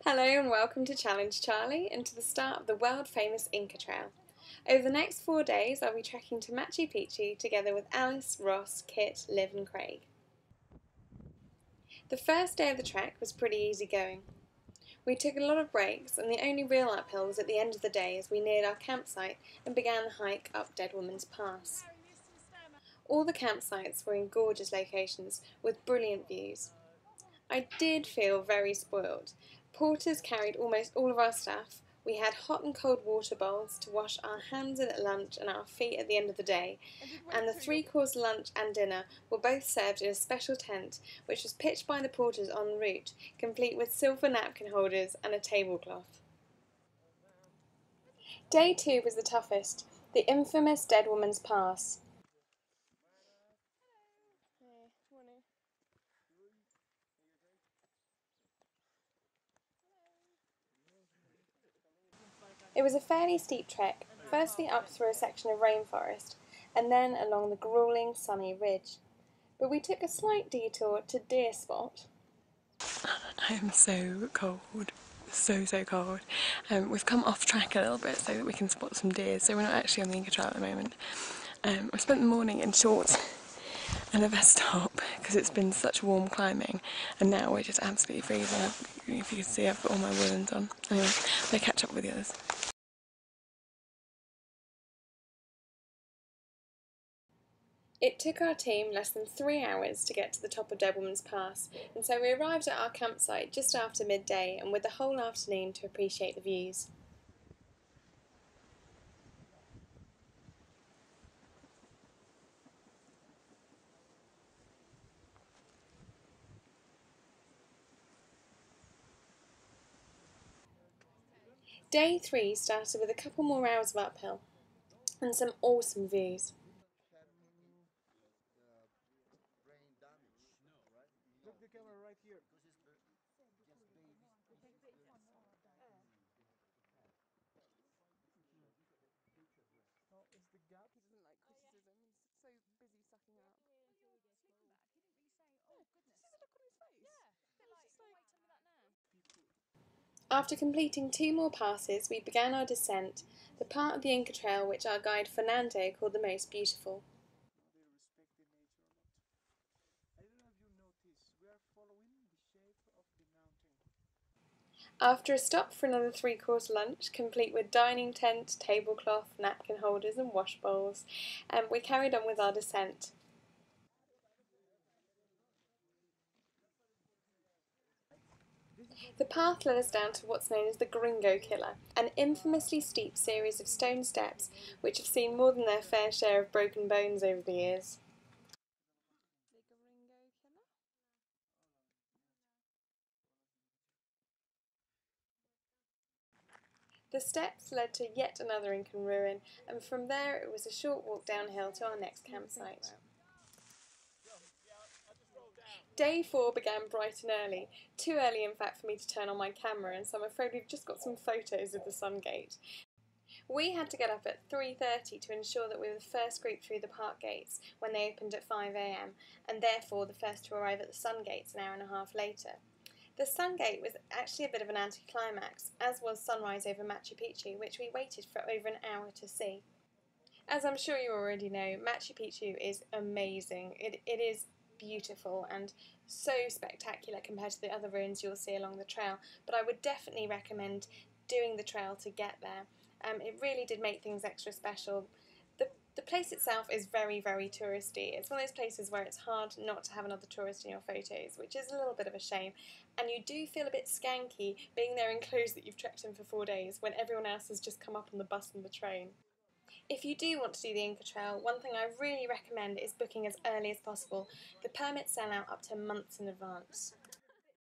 Hello and welcome to Challenge Charlie and to the start of the world famous Inca Trail. Over the next 4 days I'll be trekking to Machu Picchu together with Alice, Ross, Kit, Liv and Craig. The first day of the trek was pretty easy going. We took a lot of breaks and the only real uphill was at the end of the day as we neared our campsite and began the hike up Dead Woman's Pass. All the campsites were in gorgeous locations with brilliant views. I did feel very spoiled. Porters carried almost all of our stuff. We had hot and cold water bowls to wash our hands in at lunch and our feet at the end of the day, and the 3-course lunch and dinner were both served in a special tent which was pitched by the porters en route, complete with silver napkin holders and a tablecloth. Day 2 was the toughest, the infamous Dead Woman's Pass. It was a fairly steep trek, firstly up through a section of rainforest, and then along the gruelling sunny ridge. But we took a slight detour to Deer Spot. I am so cold, so cold. We've come off track a little bit so that we can spot some deer, so we're not actually on the Inca Trail at the moment. I spent the morning in shorts and a vest top because it's been such warm climbing, and now we're just absolutely freezing. If you can see, I've got all my woolens on. Anyway, I'll catch up with the others. It took our team less than 3 hours to get to the top of Dead Woman's Pass, and so we arrived at our campsite just after midday and with the whole afternoon to appreciate the views. Day 3 started with a couple more hours of uphill and some awesome views. After completing 2 more passes, we began our descent, the part of the Inca Trail which our guide Fernando called the most beautiful. After a stop for another 3-course lunch, complete with dining tent, tablecloth, napkin holders and wash bowls, we carried on with our descent. The path led us down to what's known as the Gringo Killer, an infamously steep series of stone steps which have seen more than their fair share of broken bones over the years. The steps led to yet another Incan ruin, and from there it was a short walk downhill to our next campsite. Day 4 began bright and early, too early in fact for me to turn on my camera, and so I'm afraid we've just got some photos of the sun gate. We had to get up at 3:30 to ensure that we were the first group through the park gates when they opened at 5 AM, and therefore the first to arrive at the sun gates an hour and a half later. The sun gate was actually a bit of an anticlimax, as was sunrise over Machu Picchu, which we waited for over an hour to see. As I'm sure you already know, Machu Picchu is amazing. It is beautiful and so spectacular compared to the other ruins you'll see along the trail, but I would definitely recommend doing the trail to get there. It really did make things extra special. The place itself is very touristy. It's one of those places where it's hard not to have another tourist in your photos, which is a little bit of a shame, and you do feel a bit skanky being there in clothes that you've trekked in for 4 days when everyone else has just come up on the bus and the train. If you do want to do the Inca Trail, one thing I really recommend is booking as early as possible. The permits sell out up to months in advance.